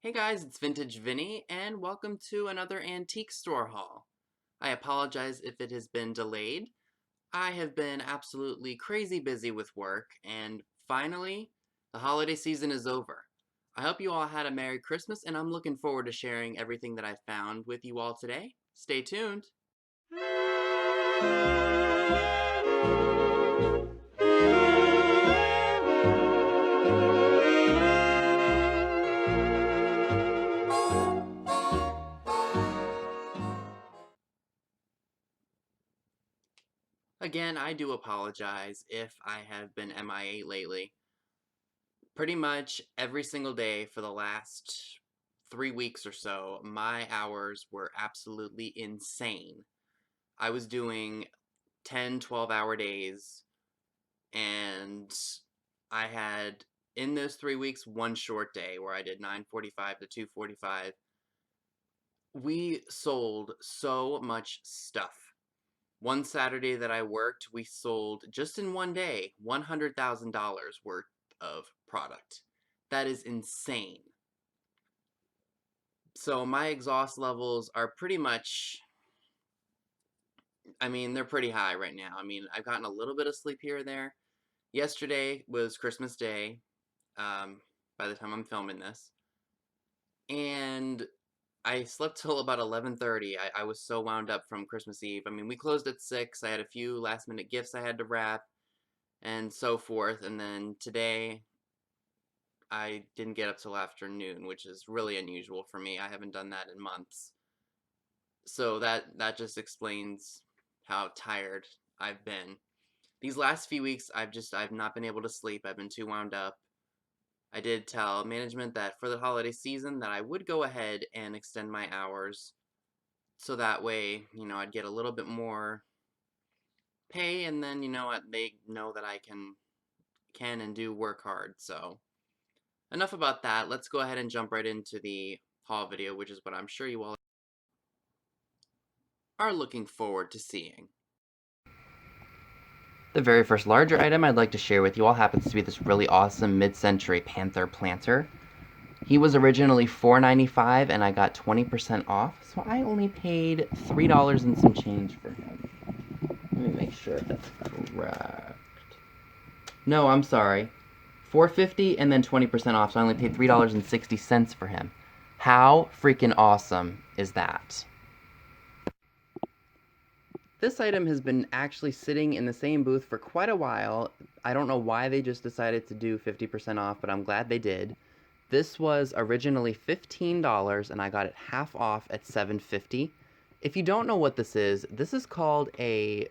Hey guys, it's Vintage Vinny, and welcome to another antique store haul. I apologize if it has been delayed. I have been absolutely crazy busy with work, and finally, the holiday season is over. I hope you all had a Merry Christmas, and I'm looking forward to sharing everything that I found with you all today. Stay tuned! Again, I do apologize if I have been MIA lately. Pretty much every single day for the last 3 weeks or so, my hours were absolutely insane. I was doing 10, 12-hour days, and I had, in those 3 weeks, one short day where I did 9:45 to 2:45. We sold so much stuff. One Saturday that I worked, we sold, just in one day, $100,000 worth of product. That is insane. So my exhaust levels are pretty much, they're pretty high right now. I've gotten a little bit of sleep here and there. Yesterday was Christmas Day, by the time I'm filming this. And I slept till about 11:30. I was so wound up from Christmas Eve. We closed at 6. I had a few last minute gifts I had to wrap and so forth. And then today, I didn't get up till afternoon, which is really unusual for me. I haven't done that in months. So that just explains how tired I've been. These last few weeks, I've not been able to sleep. I've been too wound up. I did tell management that for the holiday season that I would go ahead and extend my hours so that way, I'd get a little bit more pay, and then, what, they know that I can and do work hard. So enough about that. Let's go ahead and jump right into the haul video, which is what I'm sure you all are looking forward to seeing. The very first larger item I'd like to share with you all happens to be this really awesome mid-century Panther planter. He was originally $4.95 and I got 20% off, so I only paid $3 and some change for him. Let me make sure if that's correct. No, I'm sorry. $4.50 and then 20% off, so I only paid $3.60 for him. How freaking awesome is that? This item has been actually sitting in the same booth for quite a while. I don't know why they just decided to do 50% off, but I'm glad they did. This was originally $15 and I got it half off at $7.50. If you don't know what this is called a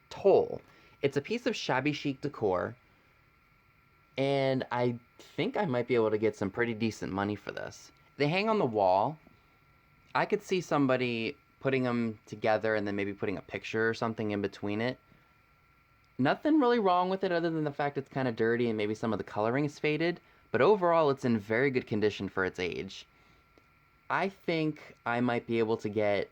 toll. It's a piece of shabby chic decor, and I think I might be able to get some pretty decent money for this. They hang on the wall. I could see somebody putting them together and then maybe putting a picture or something in between it. Nothing really wrong with it other than the fact it's kind of dirty and maybe some of the coloring is faded, but overall it's in very good condition for its age. I think I might be able to get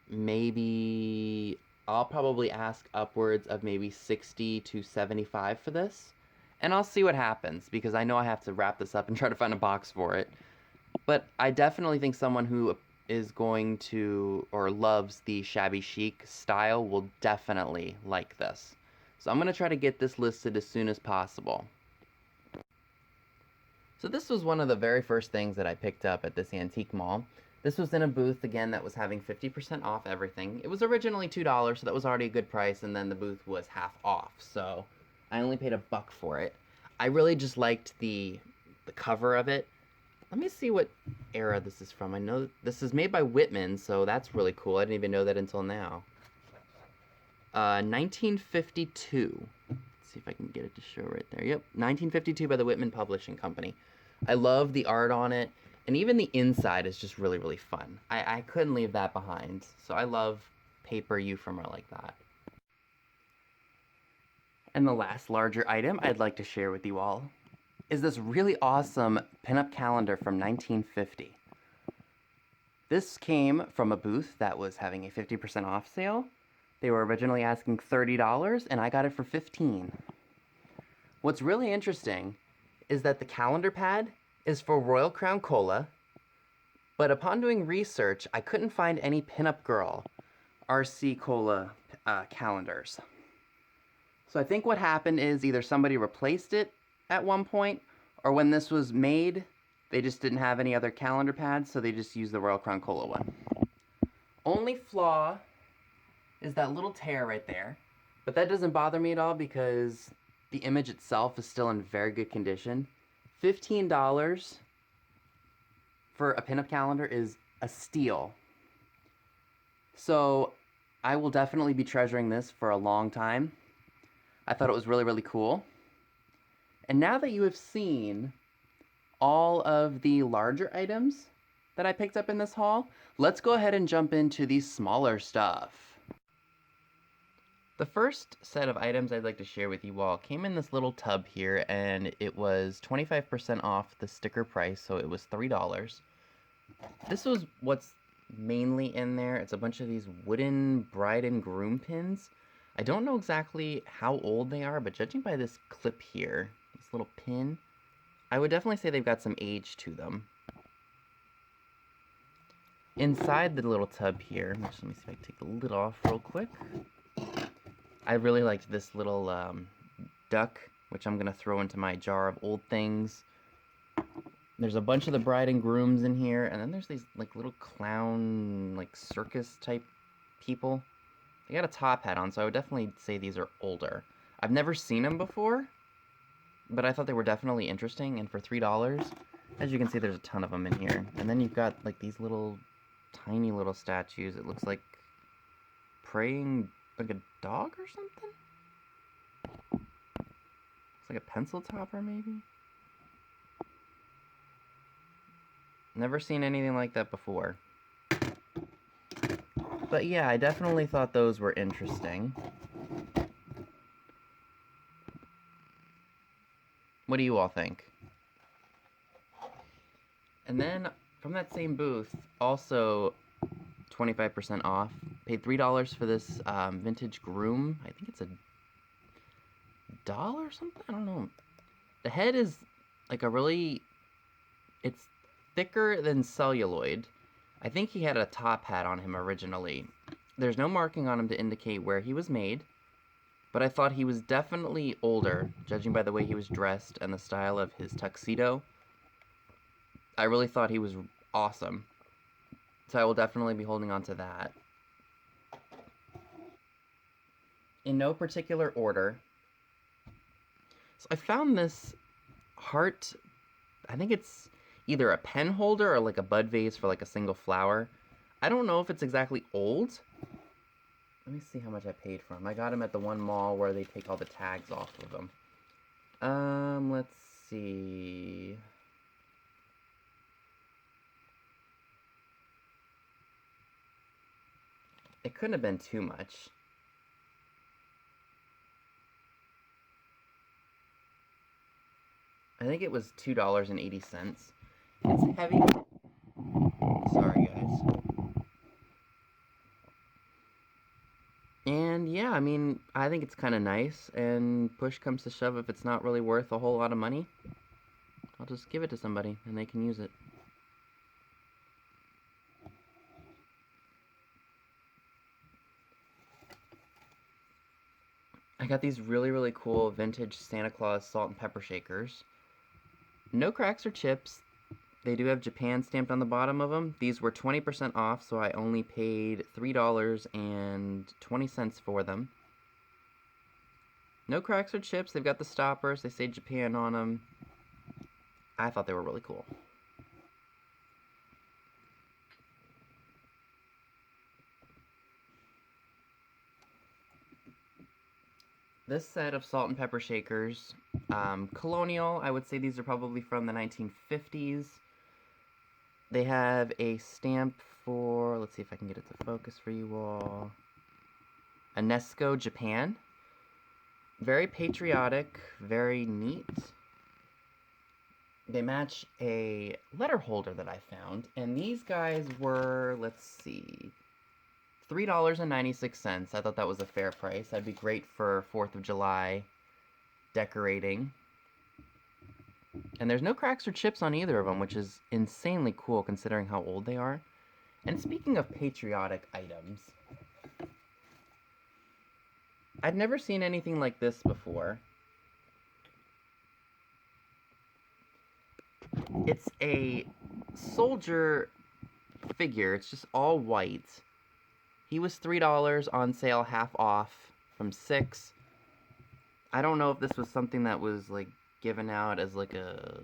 maybe, I'll probably ask upwards of maybe 60 to 75 for this. And I'll see what happens, because I know I have to wrap this up and try to find a box for it. But I definitely think someone who is going to, or loves the shabby chic style, will definitely like this. So I'm going to try to get this listed as soon as possible. So this was one of the very first things that I picked up at this antique mall. This was in a booth, again, that was having 50% off everything. It was originally $2, so that was already a good price, and then the booth was half off, so I only paid $1 for it. I really just liked the cover of it. Let me see what era this is from. I know this is made by Whitman, so that's really cool. I didn't even know that until now. 1952. Let's see if I can get it to show right there. Yep, 1952 by the Whitman Publishing Company. I love the art on it, and even the inside is just really, really fun. I couldn't leave that behind, so I love paper ephemera like that. And the last larger item I'd like to share with you all is this really awesome pinup calendar from 1950. This came from a booth that was having a 50% off sale. They were originally asking $30, and I got it for $15. What's really interesting is that the calendar pad is for Royal Crown Cola, but upon doing research, I couldn't find any Pinup Girl RC Cola calendars. So I think what happened is either somebody replaced it at one point, or when this was made, they just didn't have any other calendar pads, so they just used the Royal Crown Cola one. Only flaw is that little tear right there, but that doesn't bother me at all because the image itself is still in very good condition. $15 for a pinup calendar is a steal. So I will definitely be treasuring this for a long time. I thought it was really, really cool. And now that you have seen all of the larger items that I picked up in this haul, let's go ahead and jump into the smaller stuff. The first set of items I'd like to share with you all came in this little tub here, and it was 25% off the sticker price, so it was $3. This was what's mainly in there. It's a bunch of these wooden bride and groom pins. I don't know exactly how old they are, but judging by this clip here, this little pin, I would definitely say they've got some age to them. Inside the little tub here, let me see if I can take the lid off real quick. I really liked this little duck, which I'm going to throw into my jar of old things. There's a bunch of the bride and grooms in here, and then there's these like little clown, like circus type people. They got a top hat on, so I would definitely say these are older. I've never seen them before, but I thought they were definitely interesting, and for $3, as you can see, there's a ton of them in here. And then you've got like these little, tiny little statues. It looks like praying, like a dog or something? Looks like a pencil topper, maybe? Never seen anything like that before. But yeah, I definitely thought those were interesting. What do you all think? And then, from that same booth, also 25% off. Paid $3 for this vintage groom. I think it's a doll or something? I don't know. The head is like a really... It's thicker than celluloid. I think he had a top hat on him originally. There's no marking on him to indicate where he was made, but I thought he was definitely older, judging by the way he was dressed and the style of his tuxedo. I really thought he was awesome. So I will definitely be holding on to that. In no particular order. So I found this heart, I think it's either a pen holder or like a bud vase for like a single flower. I don't know if it's exactly old. Let me see how much I paid for him. I got him at the one mall where they take all the tags off of them. Let's see. It couldn't have been too much. I think it was $2.80. It's heavy. Sorry, guys. And yeah, I mean, I think it's kind of nice, and push comes to shove, if it's not really worth a whole lot of money, I'll just give it to somebody and they can use it. I got these really, really cool vintage Santa Claus salt and pepper shakers. No cracks or chips. They do have Japan stamped on the bottom of them. These were 20% off, so I only paid $3.20 for them. No cracks or chips. They've got the stoppers. They say Japan on them. I thought they were really cool. This set of salt and pepper shakers, colonial, I would say these are probably from the 1950s. They have a stamp for, let's see if I can get it to focus for you all, UNESCO, Japan. Very patriotic, very neat. They match a letter holder that I found, and these guys were, let's see, $3.96. I thought that was a fair price. That'd be great for 4th of July decorating. And there's no cracks or chips on either of them, which is insanely cool considering how old they are. And speaking of patriotic items, I'd never seen anything like this before. It's a soldier figure. It's just all white. He was $3 on sale, half off from $6. I don't know if this was something that was like given out as like a,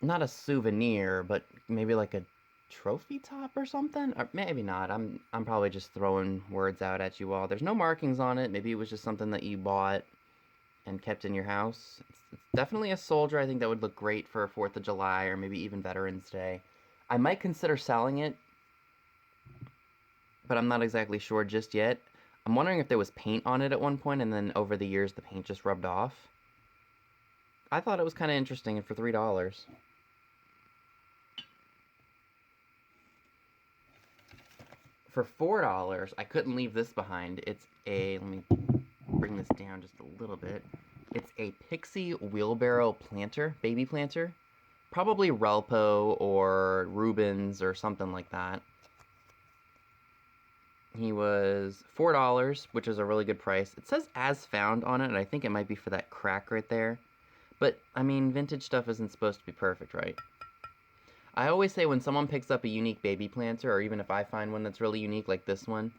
not a souvenir, but maybe like a trophy top or something, or maybe not. I'm probably just throwing words out at you all. There's no markings on it. Maybe it was just something that you bought and kept in your house. It's definitely a soldier. I think that would look great for 4th of July or maybe even Veterans Day. I might consider selling it, but I'm not exactly sure just yet. I'm wondering if there was paint on it at one point and then over the years the paint just rubbed off. I thought it was kind of interesting, and for $3. For $4, I couldn't leave this behind. It's a, let me bring this down just a little bit. It's a Pixie wheelbarrow planter, baby planter. Probably Relpo or Rubens or something like that. He was $4, which is a really good price. It says as found on it, and I think it might be for that crack right there. But, I mean, vintage stuff isn't supposed to be perfect, right? I always say when someone picks up a unique baby planter, or even if I find one that's really unique like this one,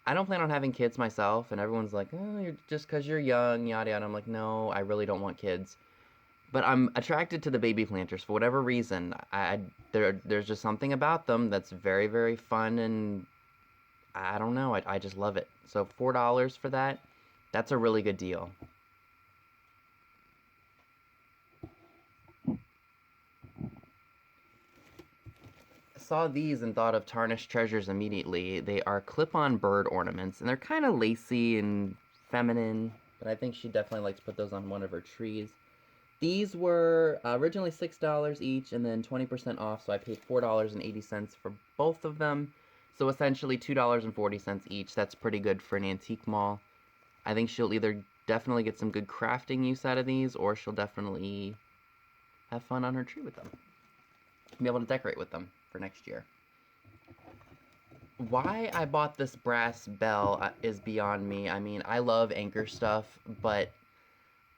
I don't plan on having kids myself, and everyone's like, oh, you're just because you're young, yada yada. I'm like, no, I really don't want kids. But I'm attracted to the baby planters for whatever reason. There's just something about them that's very, very fun, and I don't know, I just love it. So $4 for that, that's a really good deal. Saw these and thought of Tarnished Treasures immediately. They are clip-on bird ornaments, and they're kind of lacy and feminine, but I think she definitely likes to put those on one of her trees. These were originally $6 each, and then 20% off, so I paid $4.80 for both of them. So essentially $2.40 each. That's pretty good for an antique mall. I think she'll either definitely get some good crafting use out of these, or she'll definitely have fun on her tree with them. Be able to decorate with them for next year. Why I bought this brass bell is beyond me. I mean, I love anchor stuff, but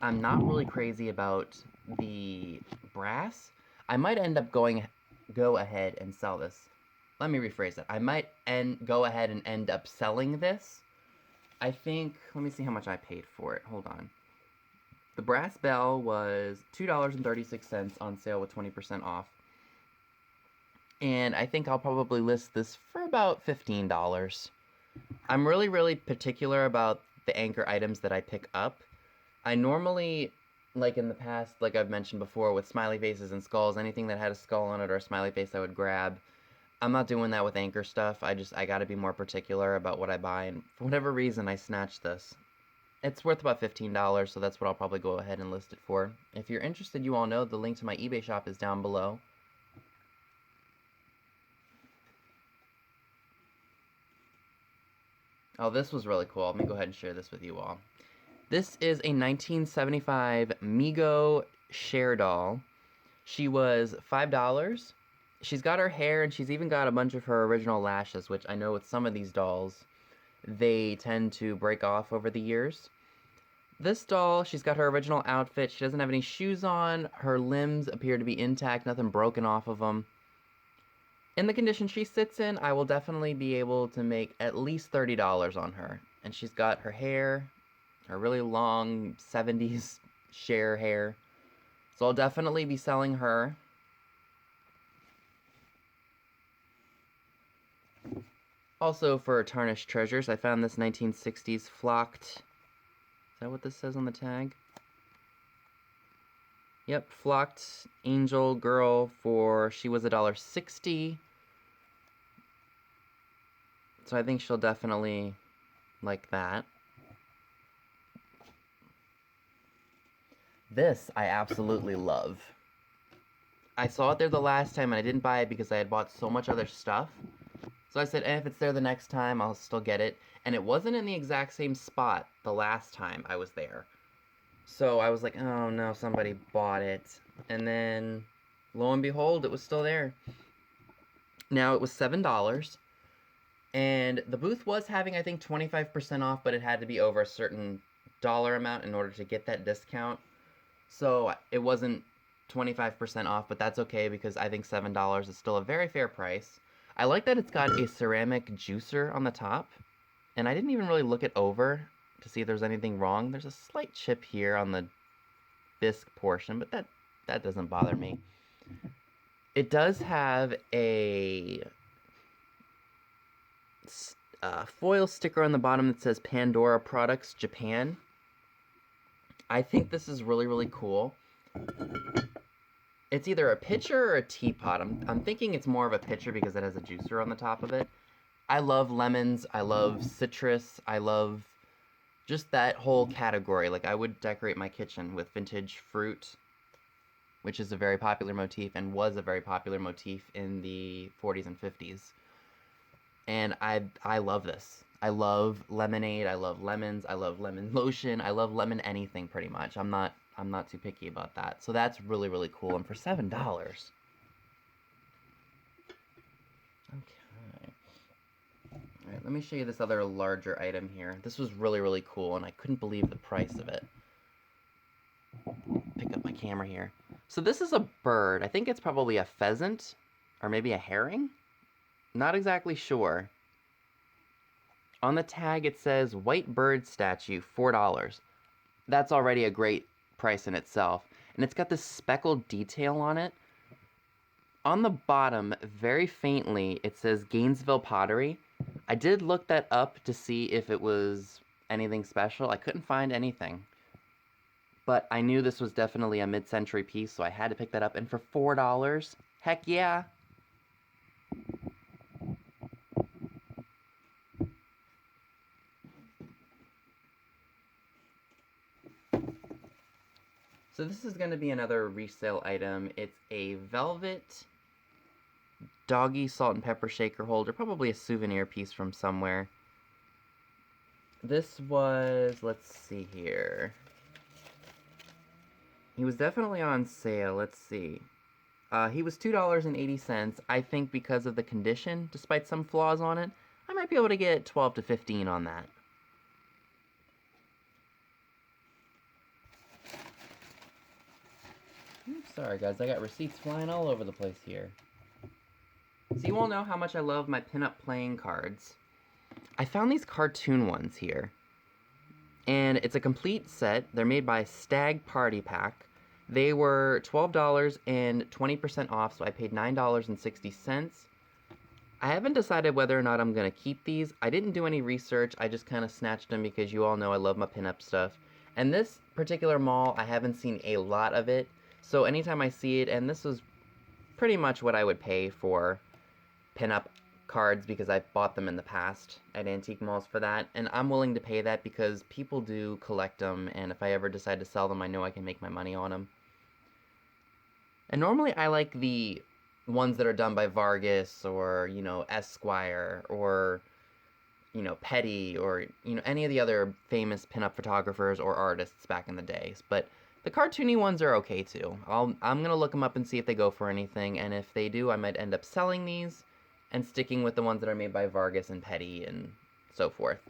I'm not really crazy about the brass. I might end up go ahead and sell this. Let me rephrase that. I might go ahead and end up selling this. I think, let me see how much I paid for it. Hold on. The brass bell was $2.36 on sale with 20% off. And I think I'll probably list this for about $15. I'm really, really particular about the anchor items that I pick up. I normally, like in the past, like I've mentioned before, with smiley faces and skulls, anything that had a skull on it or a smiley face I would grab. I'm not doing that with anchor stuff. I gotta be more particular about what I buy, and for whatever reason, I snatched this. It's worth about $15, so that's what I'll probably go ahead and list it for. If you're interested, you all know the link to my eBay shop is down below. Oh, this was really cool. Let me go ahead and share this with you all. This is a 1975 Mego Cher doll. She was $5. She's got her hair, and she's even got a bunch of her original lashes, which I know with some of these dolls, they tend to break off over the years. This doll, she's got her original outfit. She doesn't have any shoes on. Her limbs appear to be intact, nothing broken off of them. In the condition she sits in, I will definitely be able to make at least $30 on her. And she's got her hair, her really long 70s Cher hair. So I'll definitely be selling her. Also for Tarnished Treasures, I found this 1960s flocked. Is that what this says on the tag? Yep, flocked angel girl for, she was $1.60. So I think she'll definitely like that. This I absolutely love. I saw it there the last time and I didn't buy it because I had bought so much other stuff. So I said, if it's there the next time, I'll still get it. And it wasn't in the exact same spot the last time I was there. So I was like, oh no, somebody bought it. And then, lo and behold, it was still there. Now, it was $7. And the booth was having, I think, 25% off, but it had to be over a certain dollar amount in order to get that discount. So it wasn't 25% off, but that's okay because I think $7 is still a very fair price. I like that it's got a ceramic juicer on the top, and I didn't even really look it over to see if there's anything wrong. There's a slight chip here on the bisque portion, but that doesn't bother me. It does have a foil sticker on the bottom that says Pandora Products Japan. I think this is really, really cool. It's either a pitcher or a teapot. I'm thinking it's more of a pitcher because it has a juicer on the top of it. I love lemons. I love citrus. I love just that whole category. Like, I would decorate my kitchen with vintage fruit, which is a very popular motif and was a very popular motif in the 40s and 50s. And I love this. I love lemonade. I love lemons. I love lemon lotion. I love lemon anything pretty much. I'm not too picky about that. So that's really, really cool. And for $7. Okay. All right, let me show you this other larger item here. This was really, really cool, and I couldn't believe the price of it. Pick up my camera here. So this is a bird. I think it's probably a pheasant, or maybe a herring? Not exactly sure. On the tag it says white bird statue, $4. That's already a great price in itself. And it's got this speckled detail on it. On the bottom, very faintly, it says Gainesville Pottery. I did look that up to see if it was anything special. I couldn't find anything. But I knew this was definitely a mid-century piece, so I had to pick that up. And for $4, heck yeah! So this is going to be another resale item. It's a velvet doggy salt and pepper shaker holder, probably a souvenir piece from somewhere. This was, let's see here. He was definitely on sale. Let's see. He was $2.80. I think because of the condition, despite some flaws on it, I might be able to get 12 to 15 on that. Sorry guys, I got receipts flying all over the place here. So you all know how much I love my pinup playing cards. I found these cartoon ones here. And it's a complete set. They're made by Stag Party Pack. They were $12 and 20% off, so I paid $9.60. I haven't decided whether or not I'm going to keep these. I didn't do any research. I just kind of snatched them because you all know I love my pinup stuff. And this particular mall, I haven't seen a lot of it. So anytime I see it, and this was pretty much what I would pay for pinup cards because I've bought them in the past at antique malls for that, and I'm willing to pay that because people do collect them, and if I ever decide to sell them, I know I can make my money on them. And normally I like the ones that are done by Vargas or, you know, Esquire or, you know, Petty or, you know, any of the other famous pinup photographers or artists back in the days, but the cartoony ones are okay too. I'm gonna look them up and see if they go for anything, and if they do, I might end up selling these and sticking with the ones that are made by Vargas and Petty and so forth.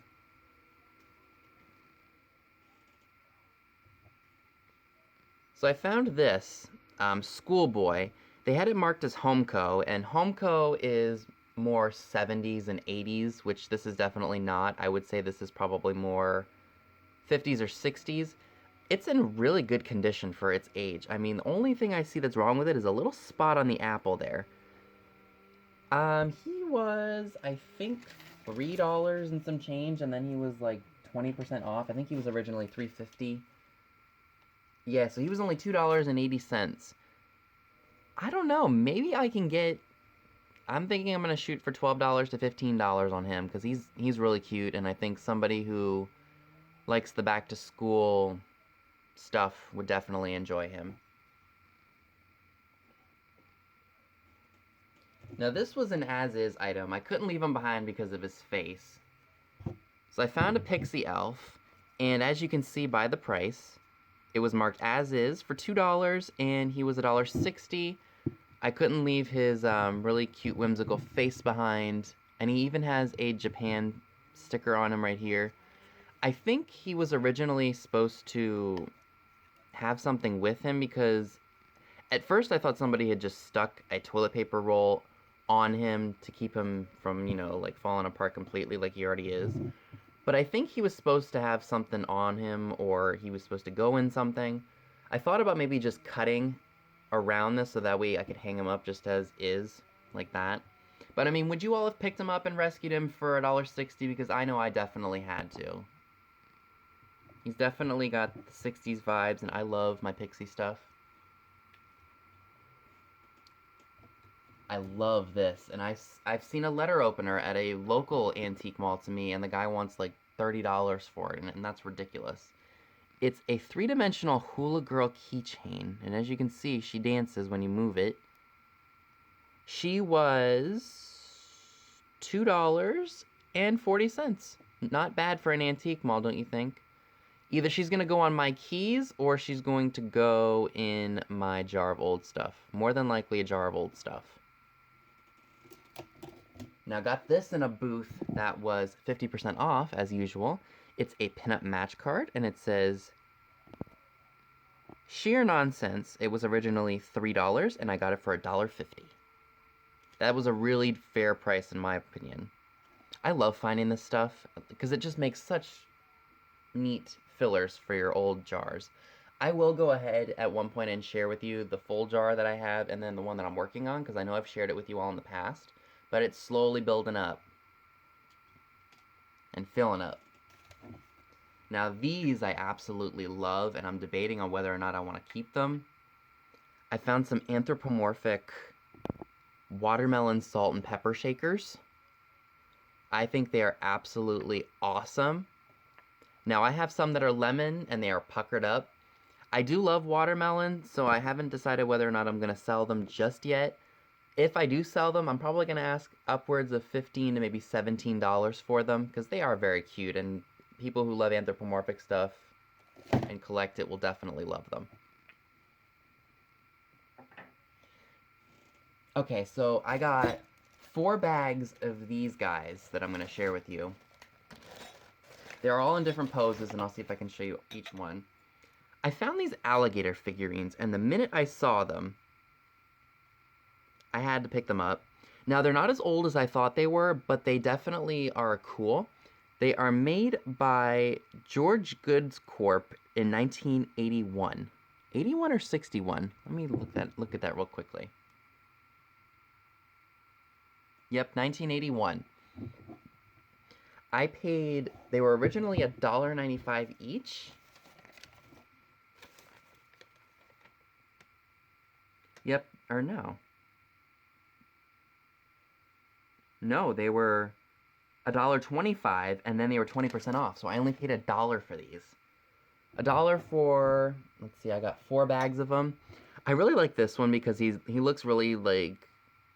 So I found this, Schoolboy. They had it marked as Homeco, and Homeco is more 70s and 80s, which this is definitely not. I would say this is probably more 50s or 60s. It's in really good condition for its age. I mean, the only thing I see that's wrong with it is a little spot on the apple there. He was, I think, $3 and some change, and then he was like 20% off. I think he was originally $3.50. Yeah, so he was only $2.80. I don't know, maybe I can get... I'm thinking I'm gonna shoot for $12 to $15 on him, because he's really cute, and I think somebody who likes the back-to-school stuff would definitely enjoy him. Now this was an as-is item. I couldn't leave him behind because of his face. So I found a pixie elf, and as you can see by the price, It was marked as is for $2, and he was $1.60. I couldn't leave his really cute, whimsical face behind, and he even has a Japan sticker on him right here. I think he was originally supposed to have something with him because at first I thought somebody had just stuck a toilet paper roll on him to keep him from, like falling apart completely like he already is. But I think he was supposed to have something on him, or he was supposed to go in something. I thought about maybe just cutting around this so that way I could hang him up just as is, like that. But I mean, would you all have picked him up and rescued him for $1.60? Because I know I definitely had to. He's definitely got the 60s vibes, and I love my pixie stuff. I love this, and I've seen a letter opener at a local antique mall to me, and the guy wants like $30 for it, and that's ridiculous. It's a three-dimensional hula girl keychain, and as you can see, she dances when you move it. She was $2.40. Not bad for an antique mall, don't you think? Either she's going to go on my keys, or she's going to go in my jar of old stuff. More than likely a jar of old stuff. Now, got this in a booth that was 50% off, as usual. It's a pinup match card, and it says, sheer nonsense. It was originally $3, and I got it for $1.50. That was a really fair price, in my opinion. I love finding this stuff, because it just makes such neat fillers for your old jars. I will go ahead at one point and share with you the full jar that I have, and then the one that I'm working on, because I know I've shared it with you all in the past. But it's slowly building up and filling up. Now these I absolutely love, and I'm debating on whether or not I want to keep them. I found some anthropomorphic watermelon salt and pepper shakers. I think they are absolutely awesome. Now I have some that are lemon and they are puckered up. I do love watermelon, so I haven't decided whether or not I'm going to sell them just yet. If I do sell them, I'm probably going to ask upwards of $15 to maybe $17 for them, because they are very cute, and people who love anthropomorphic stuff and collect it will definitely love them. Okay, so I got 4 bags of these guys that I'm going to share with you. They're all in different poses, and I'll see if I can show you each one. I found these alligator figurines, and the minute I saw them, I had to pick them up. Now, they're not as old as I thought they were, but they definitely are cool. They are made by George Goods Corp. In 1981. 81 or 61? Let me look at that real quickly. Yep, 1981. They were originally $1.95 each. Yep, or no. No, they were $1.25, and then they were 20% off, so I only paid $1 for these. $1 for, let's see, I got 4 bags of them. I really like this one because he looks really like,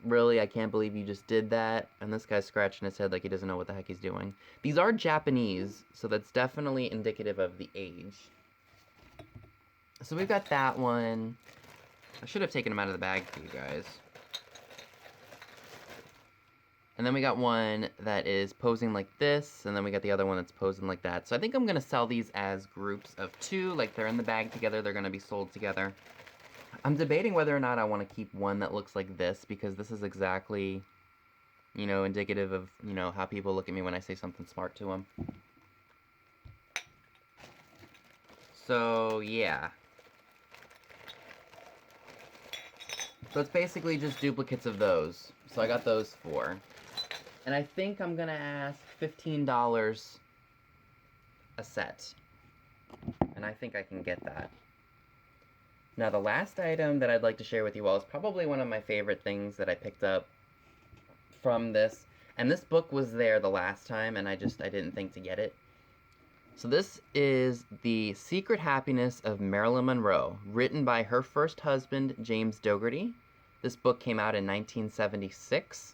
really, I can't believe you just did that. And this guy's scratching his head like he doesn't know what the heck he's doing. These are Japanese, so that's definitely indicative of the age. So we've got that one. I should have taken them out of the bag for you guys. And then we got one that is posing like this, and then we got the other one that's posing like that. So I think I'm going to sell these as groups of 2, like they're in the bag together, they're going to be sold together. I'm debating whether or not I want to keep one that looks like this, because this is exactly, indicative of, how people look at me when I say something smart to them. So, yeah. So it's basically just duplicates of those. So I got those 4. And I think I'm going to ask $15 a set. And I think I can get that. Now, the last item that I'd like to share with you all is probably one of my favorite things that I picked up from this. And this book was there the last time, and I didn't think to get it. So this is The Secret Happiness of Marilyn Monroe, written by her first husband, James Dougherty. This book came out in 1976.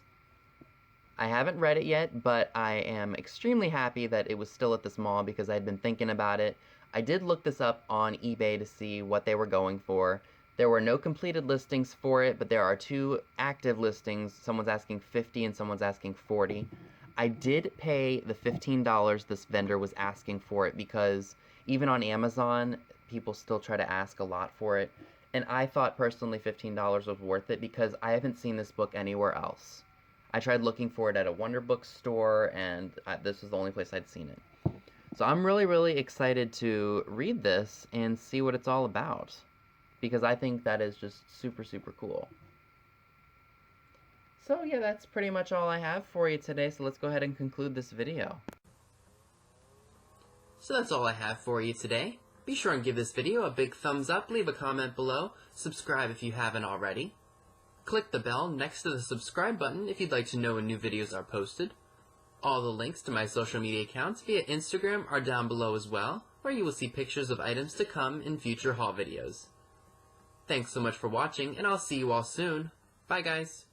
I haven't read it yet, but I am extremely happy that it was still at this mall because I'd been thinking about it. I did look this up on eBay to see what they were going for. There were no completed listings for it, but there are 2 active listings. Someone's asking $50 and someone's asking $40. I did pay the $15 this vendor was asking for it because even on Amazon, people still try to ask a lot for it. And I thought personally $15 was worth it because I haven't seen this book anywhere else. I tried looking for it at a Wonder Book store, and this was the only place I'd seen it. So I'm really, really excited to read this and see what it's all about, because I think that is just super, super cool. So yeah, that's pretty much all I have for you today, so let's go ahead and conclude this video. So that's all I have for you today. Be sure and give this video a big thumbs up, leave a comment below, subscribe if you haven't already. Click the bell next to the subscribe button if you'd like to know when new videos are posted. All the links to my social media accounts via Instagram are down below as well, where you will see pictures of items to come in future haul videos. Thanks so much for watching, and I'll see you all soon. Bye guys!